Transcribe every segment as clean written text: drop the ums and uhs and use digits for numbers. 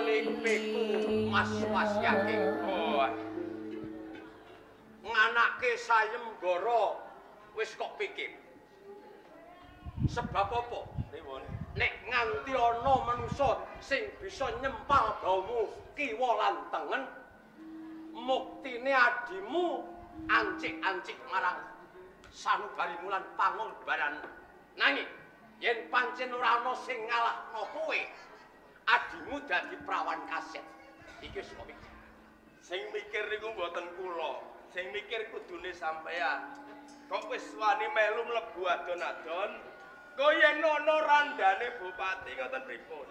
niku Mas Yaking. Oh. Nganake sayembara wis kok pikir. Sebab apa? Pripun? Nek nganti ana manusa sing bisa nyempal baumu kiwa lan tengen, muktine adimu ancik-ancik marang sanubarimu lan pangorbanan. Nanging yen pancen ora ana sing ngalahno kowe, adimu dadi prawan kaset. Iki wis kok mikir. Sing mikir niku mboten kula. Sing mikir kudune sampean. Kok wis wani melu mlebu adon-adon? Kok yen ana randane bupati ngoten pripun?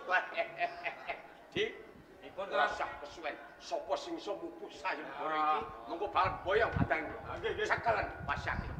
Di dipun rasah kesuwen. Sapa sing iso mupuh sayembara iki? Monggo bal boyong adang. Nggih, sekelen Mas Yakin.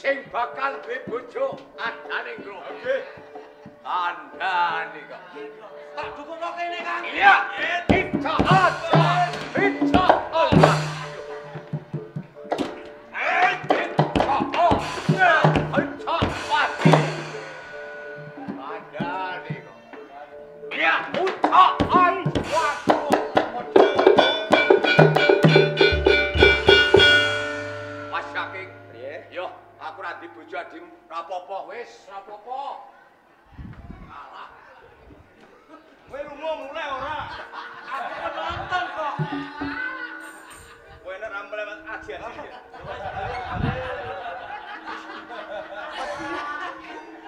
Sing bakal duwe bojo andane ngro. Nggih. Andane kok. Tak dukungno kene, Kang. Iya. Bisa aja. Bisa Allah. Iya, ucapan waktu. Mas Yaking, yo, aku ra di bojo adim, rapopo wis, rapopo. Kalah. Kowe lunga mulai ora? Aku penonton kok. Kowe nek ra mlewat aji-aji.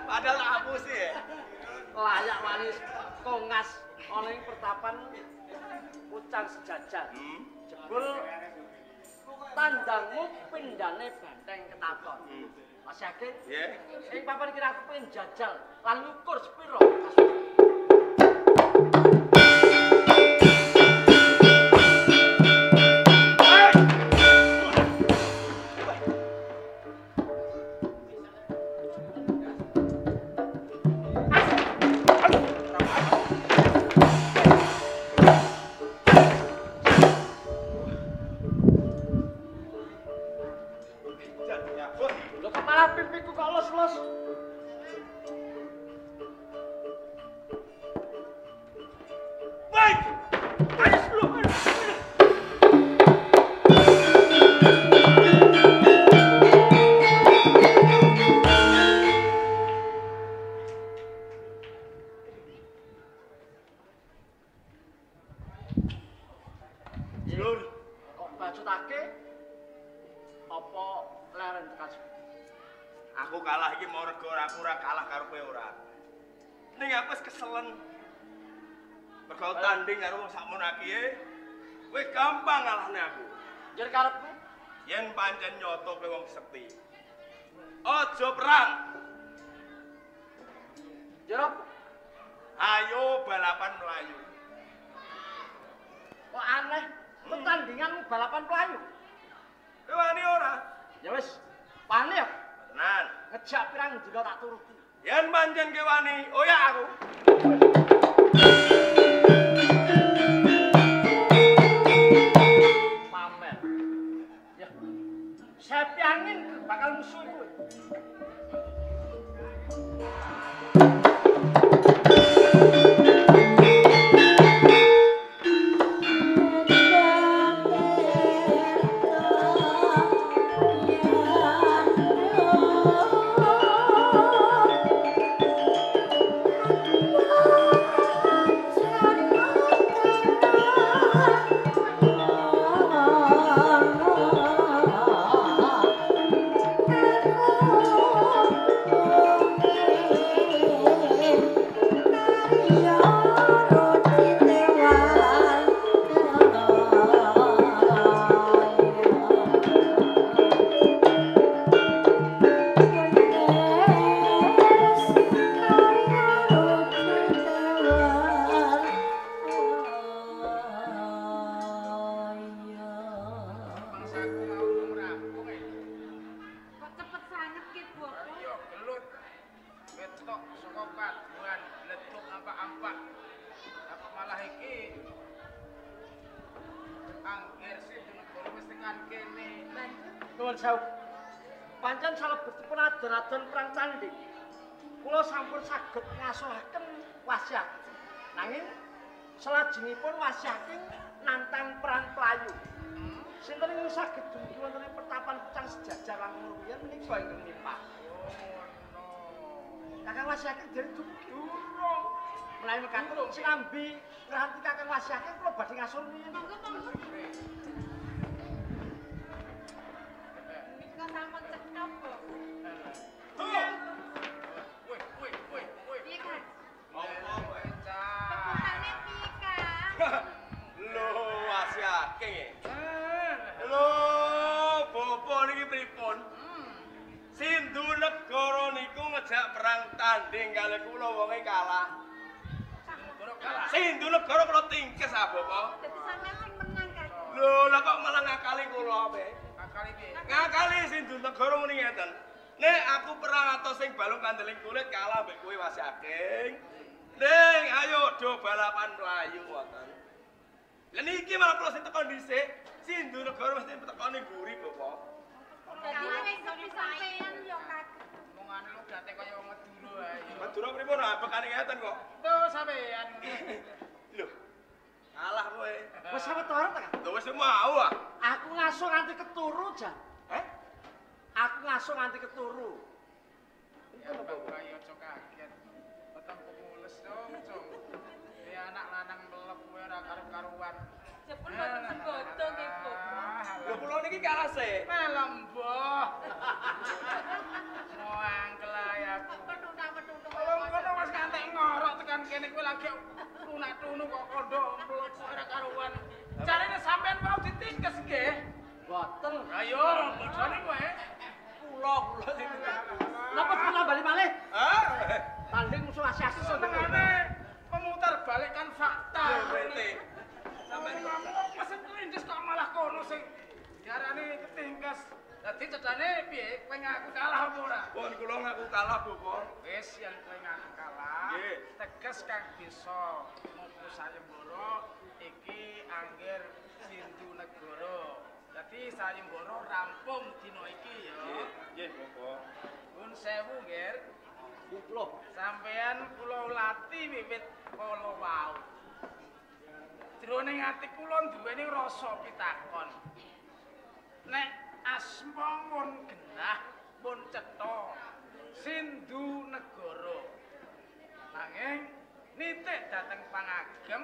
Padahal aku sih. Layak manis kongas ana ing pertapan Pucang Sejajar. Jebul tandangmu pindane benteng ketaton. Mas Yakin? Nggih. Ing papan iki aku pengen jajal lan ngukur sepiro. Lho kok malah pipiku kok los-los. Baik. Ayo sebelum. Lur, Kok bacutake apa leren tekan. aku kalah iki mau rego aku ora kalah karo kowe ora. Ning aku wis keselen. Mergo tanding karo wong sakmono iki, kowe gampang ngalahne aku. Jer karepmu Yen pancen nyoto kowe wong sekti. Aja perang. jerop Ayo balapan melayu. kok aneh. Pertandinganmu balapan pelayu. Kowe wani ora? Ya wis, wani ya. ngejak pirang dina tak turuti. Yen pancen kewani, oya aku. Pamer. Ya. Sepi angin bakal musuh kowe. Nuwun sewu. Pancen salebetipun adon-adon perang candhi. Kula sampun saged ngasuhaken wasiat. Nanging salajengipun wasiating nantang perang Playu. Sinten ing saged dumugi wonten ing pertapan Pucang Sejajar Langkung Rumiyin menika ingkang nimpah. Kakang wasiating dereng dumugi. Durung. Mulai mekaten sing ambi ngranti kakang wasiating kula badhe ngasul riyin. Monggo. Sampun cekap kok. Woi. Piye kan? Apa kowe? Peputane piye kan? Lho, wasiake. Lho, Bapak niki pripun? Sindu negara niku ngejak perang tanding kalih kula wonge kalah. Sindu negara kula tingkes ah, Bapak. Dadi sampeyan sing menang kan. Lho, lah kok malah ngakali kula ape? Ngakali Sindu negara muni ngeten. Nek aku perang atau sing balung kandeling kulit kalah mbek kowe wasiaking. Ning ayo do balapan mlayu ngoten. Lah niki malah kula sing teko dhisik, Sindu negara mesti teko ning guri, Bapak. Dadi wis sepi sampeyan yo kaget. Omongane lu gate kaya wong Madura ae. Madura pripun bekane ngeten kok. Tuh sampean. Lho. Kalah kowe. Wis sawetara ta, Kang? Lho wis mau ah. Aku ngasuh nganti keturu, Jan. Aku ngasuh nganti keturu. Ya Bapak ya aja kaget. Tetep pemules dong, Cung. Ya anak lanang melep kowe ora karu-karuan. Jepun boten sebodo nggih, Bu. Lho kula niki kalah sik. Melem, Mbah. Moangkel ae aku. Petuntung. Wong kono wis ngantek ngorok tekan kene kowe lagi lunak-tunu kok kondo melep ora karuan. Carane sampean mau ditingkes nggih. Boten. Ayo, bojone kowe. Kula sing napa kula bali malih? Hah? Tanding musuh asiasi Senengane memutar balikkan fakta. Berarti Sampeyan ngomong mesen kelindes kok malah kono sing diarani ketingkes. Dadi cedane piye? Kowe ngaku kalah apa ora? pun kula ngaku kalah, Bapak. Wis yen kowe ngaku kalah, Nggih. teges kang bisa mupu sayembara iki angger Sindu negara. Dadi sayembara rampung dina iki ya. Nggih, Bapak. Pun sewu, Ger. kula. Sampeyan kula lati wiwit kala wau. Jroning ati kula duweni rasa pitakon. Nek asma mun genah, mun cetha Sindu negara. Nanging nitik dhateng pangagem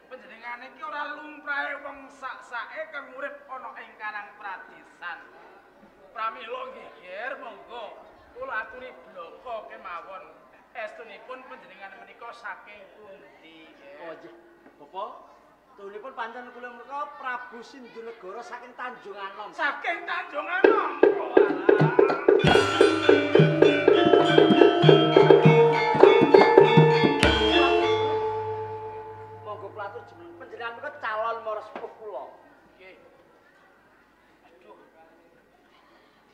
panjenengan iki ora lumrahe wong sak-sake kang urip ana ing Karang Pradesan. Pramila nggih, Ger, monggo kula aturi bloko kemawon. Estunipun panjenengan menika saking pundi, Oh nggih. Bapak, tuhunipun pancen kula menika Prabu Sindu Negara saking Tanjung Anom. Saking Tanjung Anom. Monggo platur jeneng panjenengan menika calon marang sepuh kula. Nggih. Aduh.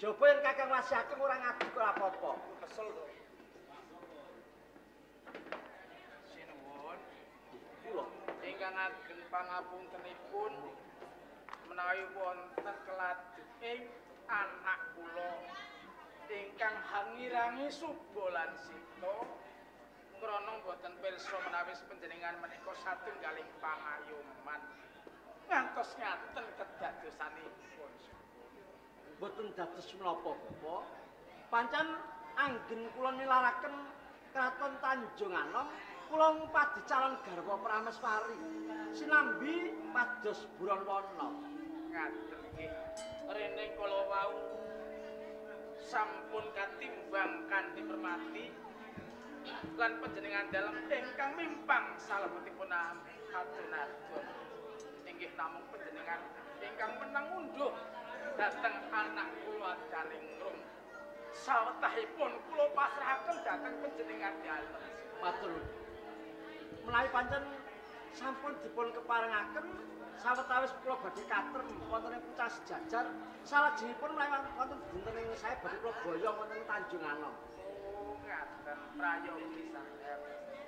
Jaba yen Kakang Wasi Ageng ora ngadu kok apa-apa. Kesel to. Sinuwun. Kula Ingkang ageng pangapuntenipun menawi wonten keladenging anak kula ingkang hangirangi Suba lan Sita krana boten pirsa menawi panjenengan menika satunggaling pangayoman ngantos ngaten kedadosanipun. boten dados menapa Bapak. Pancen anggen kula nilaraken Kraton Tanjung Anom kula ngupadi calon garwa Prameswari sinambi pados buron wana. Ngaten nggih. Rene kala wau sampun katimbang kanthi permati lan panjenengan dalem ingkang mimpang salebetipun adun-adun. Inggih namung panjenengan ingkang menang unduh dhateng anak kula Dalingrum. Sawetahipun kula pasrahaken dhateng panjenengan dalem. Matur. Menawi pancen sampun dipun keparengaken sawetawis kula badhe katrem wonten ing Pucang Sejajar, salajengipun menawi wonten dinten ing sae badhe kula boyong wonten Tanjung Anom. Oh, ngaten prayogi sanget.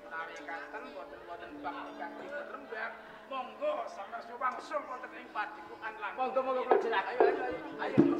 Menawi kanten boten bab ingkang dirembak, monggo sampeyan suwangsung wonten ing padepokan langkung. Monggo kula jelak. Ayo.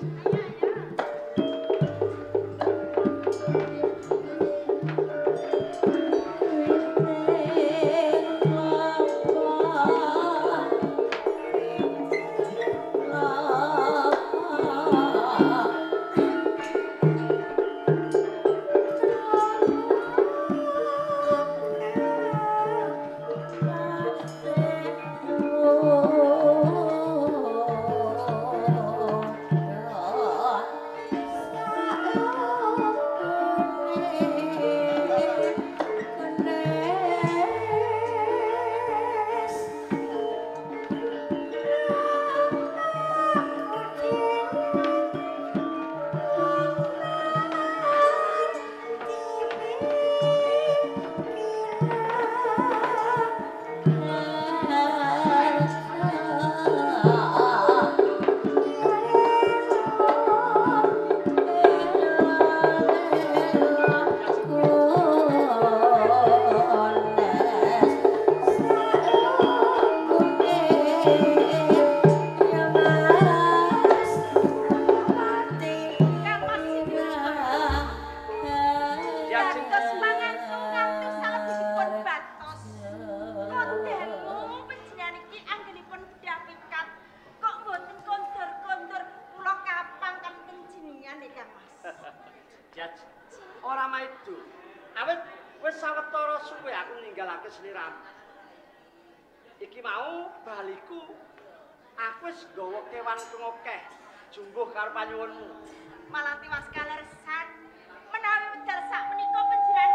Ora maido. Awit wis sawetara suwe aku ninggalake sliramu. Iki mau baliku aku wis nggawa kewan pengokeh jumbuh karo panyuwunmu. Malah tiwas kalersan menawi wedal sak menika panjenengan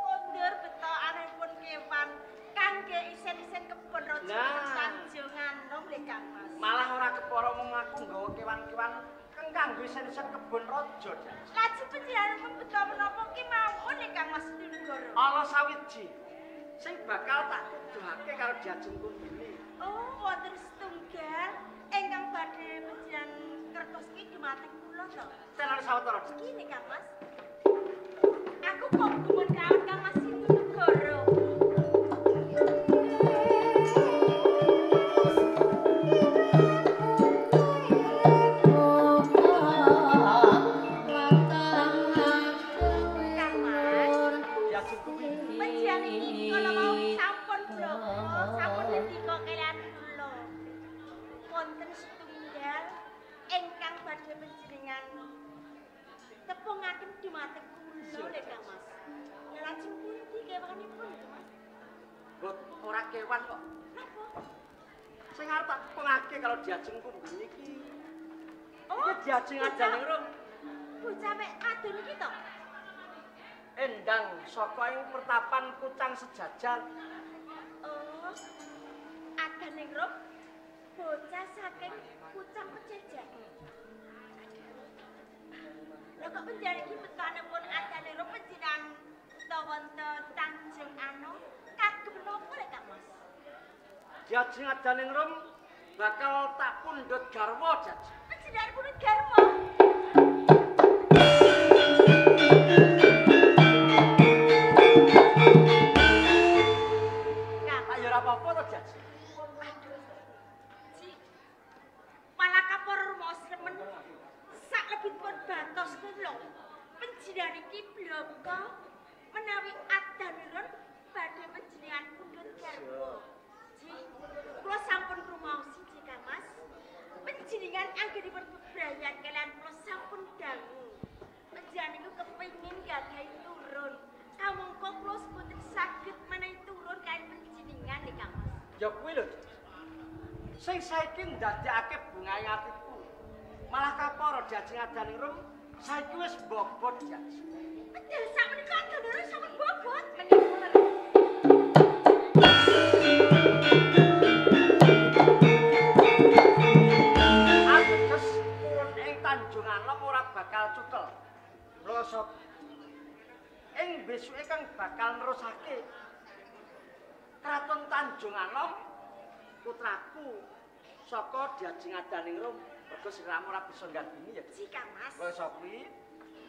kondur betokanipun kewan kangge isen-isen kebon raja Tanjung Anom le Kang Mas. Malah ora kepara mung aku nggawa kewan-kewan kang kanggo isen-isen kebon raja. Lajeng panjenengan beto menapa ki mawon le Kang Mas Dinegoro. Ana sawiji sing bakal tak tuduhake karo Diajeng Kumbini. Oh, wonten setunggal ingkang badhe panjenengan kertos ki dumateng kula to. Tenan sawetara. Gini Kang Mas. Aku kok gumun kaon Kang Mas Dinegoro. Tepungaken dumateng kula le Kang Mas. Lajeng pundi kewanipun to Mas? Bot ora kewan kok. Napa? Sing arep tak tepungake kalau Diajeng Kumbini iki. Oh, iki Diajeng Adaningrum. Bocah mek adun iki to? Endang saka ing pertapan Pucang Sejajar. Oh. Adaningrum bocah saking Pucang Sejajar. Lha kok penjara iki betanipun Adaningrum panjenengan wonten Tanjung Anom kagem menapa lek Kang Mas? Diajeng Adaningrum bakal tak pundhut garwa Jajeng. Panjenengan pundhut garwa. batos kula. Panjenengan iki bloko menawi adanipun badhe panjenengan pundhut garwa. Ji, kula sampun rumaosi Jika Mas. Panjenengan anggenipun bebrayan kalian kula sampun dangu. Panjenengan niku kepengin gadahi turun. Kamangka kula boten saged menehi turun kalian panjenengan nih Kang Mas. Ya kuwi lho. Sing saiki ndadekake bungahe atiku. Malah kapara jajeng adaning rum saiki wis bobot jajeng. Betul sakmenika adanipun sampun bobot. Ateges turun ing Tanjung Anom ora bakal cukel. Mlosok ing besuke kang bakal nerusake Kraton Tanjung Anom putraku saka jajeng adaning rum mergo siramu ora bisa nggandini ya Jika Mas. Mlosok kuwi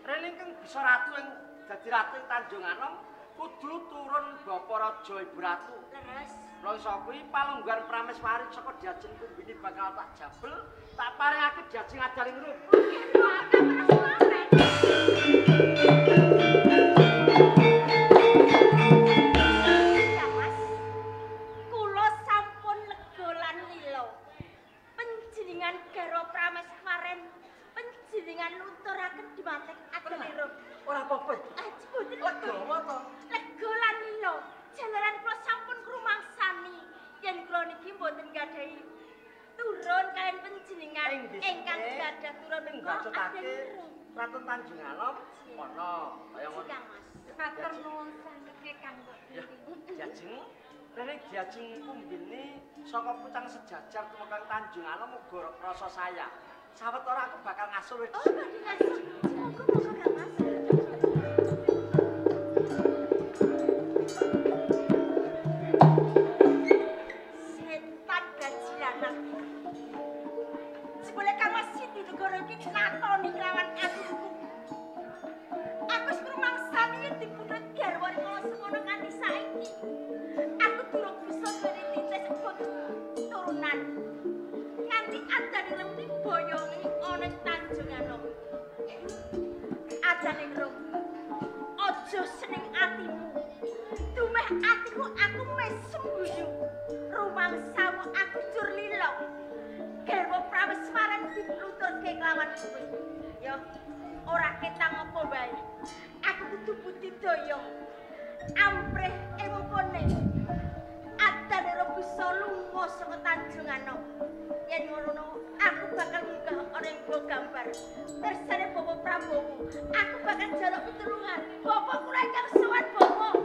rene kang bisa ratu ing dadi ratu ing Tanjung Anom kudu turun Bapa Raja Ibu Ratu. Leres. Mlosok kuwi palungguhan prameswari saka jajeng kumbini bakal tak jabel tak paringake jajeng adaning rum. Ora apa-apa. Lega wae to. Lega lan lilo. Jalaran kula sampun krumangsani yen kula niki mboten gadahi turun kalian panjenengan ingkang gadah turun menika ngacutake Kraton Tanjung Anom ana kaya ngono. Kang Mas. Matur nuwun sanget kanggo Jajeng rene jajeng kumbine saka pucang sejajar tumekang Tanjung Anom uga rasa sayang. Sawetara aku bakal ngasul wis. Oh, badhe ngasul. Monggo Kang Mas. Setan gajilanan. Sebule Kang Mas Siti negara iki ngatoni kelawan atiku. Aku wis krumangsani yen dipundhut garwa kala semono nganti saiki. Aku durung bisa duweni titis turunan. Nganti adane lemti boyongi ana Tanjung Anom. Adane rum. Aja seneng atimu. Dumeh atiku aku mesem guyu. Rumangsamu aku jur lilo. Garwa prameswaran dipluturke kelawan kowe. Yo, ora ketang apa bae. Aku kudu budidaya. Amprih empone. Adane rum bisa lunga saka Tanjung Anom. Yen ngono aku bakal munggah ana ing gua gambar. Tersane Bapak Prabowo, aku bakal njaluk pitulungan. Bapak kula ingkang sowan Bapak.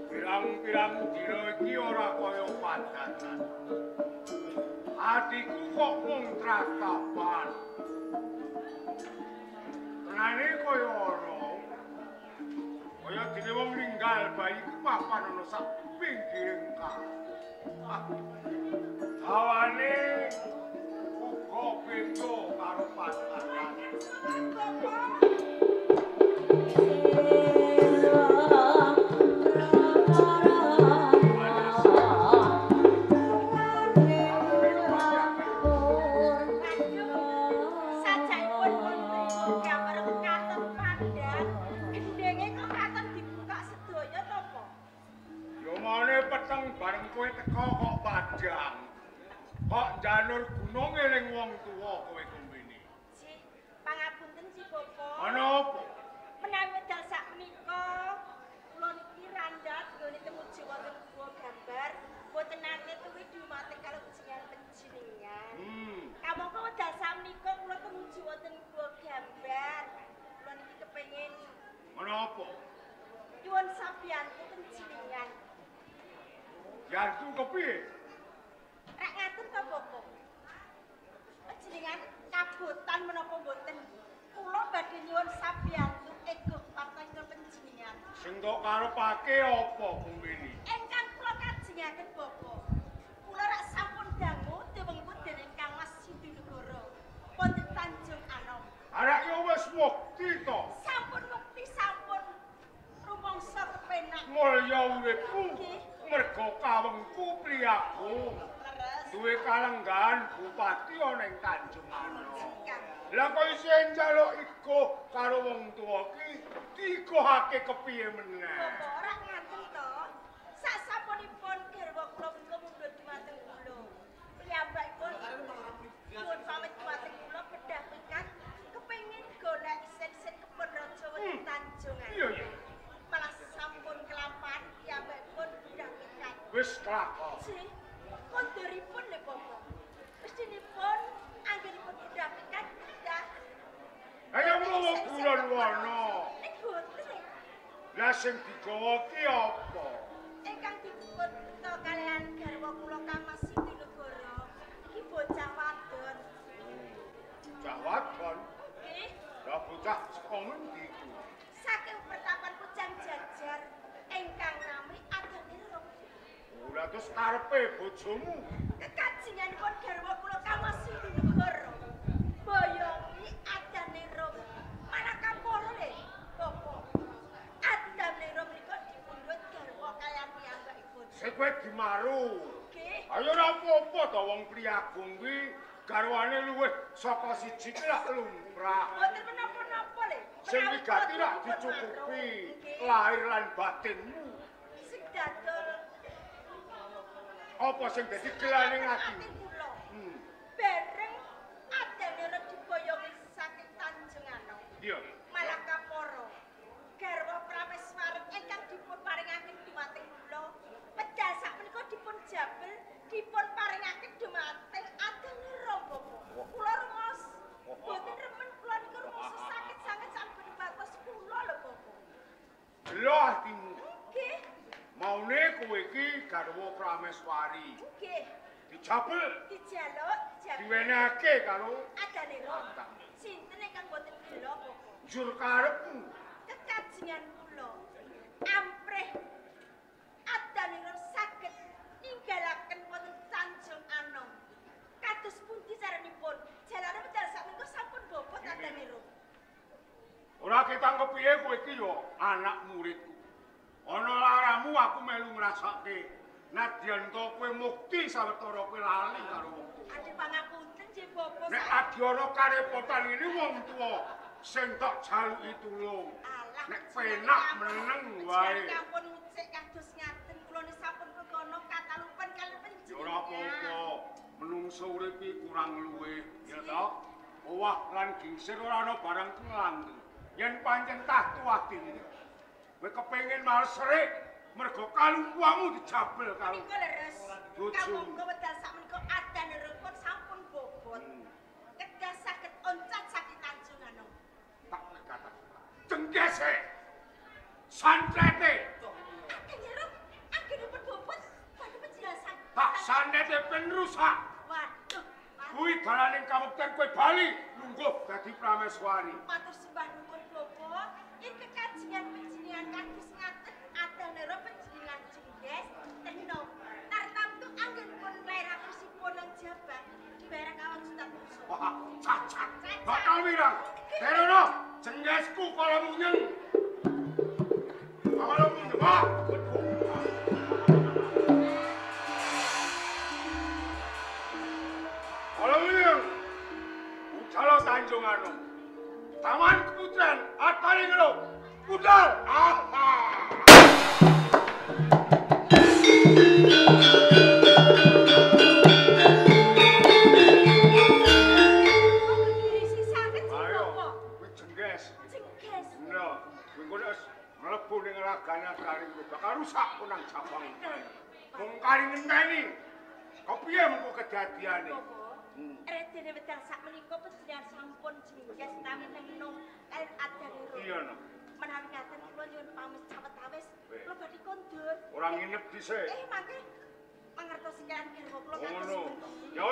Pirang-pirang dina iki ora kaya padanan. Adikku kok mung trakapan. Tenane kaya ana. Kaya dene wong ninggal bayi ku papan ana sak pinggiring kali. Hawane uga beda karo padanan. Bareng kowe teko kok padang. Kok njalur gunung eling wong tuwa kowe kumbene. Ji, pangapunten Si Bapak. Ana apa? Menawi wedal sakmenika kula niki randhat nggone temuju wonten gua gambar, boten nate tuwi dumateng karo panjenengan. Kamangka wedal sakmenika kula temuju wonten gua gambar. Kula niki kepengin Menapa? nyuwun sampeyantu panjenengan. Jantung kepiye? Rek ngaten ta Bapak? tok karepake apa kumbini? Engkang kula kajengaken Bapak. Kula rak sampun dangu diwengkut dening Kang Mas Sindunegara. Wonten Tanjung Anom. Arek yo wis mukti to. Sampun mukti sampun rumangsa kepenak. Mulya uripku mergo kawengku priyagung. Duwe kalenggahan bupati ana ing Tanjung Anom. Lah kok isih njaluk iko karo wong tuwa ki dikohake kepiye meneh? Bapak ora ngaten to. Sasampunipun garwa kula menika mundhut dumateng kula. Piyambakipun nyuwun pamit dumateng kula bedah pikat kepengin golek isen-isen kebon raja wonten Tanjung Anom. Iya iya. Malah sampun kelampahan piyambakipun bedah pikat. Wis kelakon. Sih, kondoripun lho Bapak. Mestinipun anggenipun bedah pikat kita. Ayo mlowo bulan wana. Nek boten. Lah sing digawa ki apa? Ingkang dipun beto kalian garwa kula Kang Mas Sindunegara iki bocah wadon. Bocah wadon. Nggih, Lah bocah saka ngendi ku? saking pertapan Kujang Jajar ingkang nami Adaniro. Ora terus karepe bojomu. Kekajenganipun garwa kula Kang Mas Sindunegara. Boyongi Adaniro. Malah kaporo le, Bapak. Adaniro menika dipundhut garwa kalian piyambakipun. Sing kowe dimaru. Nggih. Ayo ora apa-apa to wong priyagung kuwi garwane luwih saka siji ki lak lumrah. Boten menapa-napa le. Sing wigati lak dicukupi lahir lan batinmu. Sing dadol Apa sing dadi gelane ati? kula. Hmm. Bareng Adaniro diboyongi saking Tanjung Anom. Iya. Malah kaporo. Garwa Prameswari ingkang dipun paringaken dumateng kula. Pedal sakmenika dipun jabel, dipun paringaken dumateng Adaniro Bapak. Kula rumos. Boten remen kula niku rumos sakit sanget sampun batas kula lho Bapak. Lho atimu. Nggih, Maune kowe iki garwa Prameswari. nggih. Dijabel, Dijaluk, jabel. diwenehake karo Adaniro. Sinten ingkang boten gelo Bapak? jur karepmu. Kekajengan kula amprih Adaniro saged ninggalaken wonten Tanjung Anom. Kados pundi caranipun? Jalane medal sakmenika sampun bobot Adaniro. Ora ketang kepiye kowe iki yo anak muridku. Ana laramu aku melu ngrasake. Nadyan to kowe mukti sawetara kowe lali karo wong tuwa. Ade pangapunten nggih Bapak. Nek adyono karepotan ini wong tuwa sing tak jaluki tulung. Alah, Nek penak meneng wae. Kampun ngucik kados ngaten kula ni sampun kekono katalupan kaliyan Ya panjenengan. ora apa-apa. Menungso urip iki kurang luwih, ya to? Owah lan gingsir ora ana barang kelang. Yen pancen tahtu atine. Kowe kepengin malserik mergo kalungkuamu dijabel karo Menika leres. bojomu. Kamangka wedal sakmenika Adaniripun sampun bobot. Kedah saged oncat saking Tanjung Anom. Tak nek kata. Cengkese. Santrete. Adaniro anggenipun bobot badhe penjelasan. Tak sanete ben rusak. Waduh. Kuwi dalaning kamukten kowe bali lungguh dadi Prameswari. Matur sembah nuwun Bapak. Ing kekajengan panjenengan kados ngaten Adaniro panjenengan jengges teno. Tartamtu anggenipun lairaken sipun lan jabang dibayar kawon juta musuh. Wah, cacat. Bakal wirang. Terono, jenggesku kalau munyeng. Kalau munyeng, wah. Kalau munyeng. Ucalo Tanjung Anom. Taman Keputren, Atari Ngelo. Budal. Aha. Dirisi saged sing Ayo, Bapak. kuwi jengges. Jengges. Nah, minggu wis mlebu ning ragane kari bakal rusak punang jabang. Wong kari ngenteni. Kepiye mengko kedadiane? Bapak, redene wedal sakmenika panjenengan sampun jengges nami nenung kalian Adaniro. Iya, no. Menawi ngaten kula nyuwun pamit sawetawis kula badhe kondur. Ora nginep dhisik. Mangke mangertosi kalian garwa kula Oh, kados ngono. pundi. Ya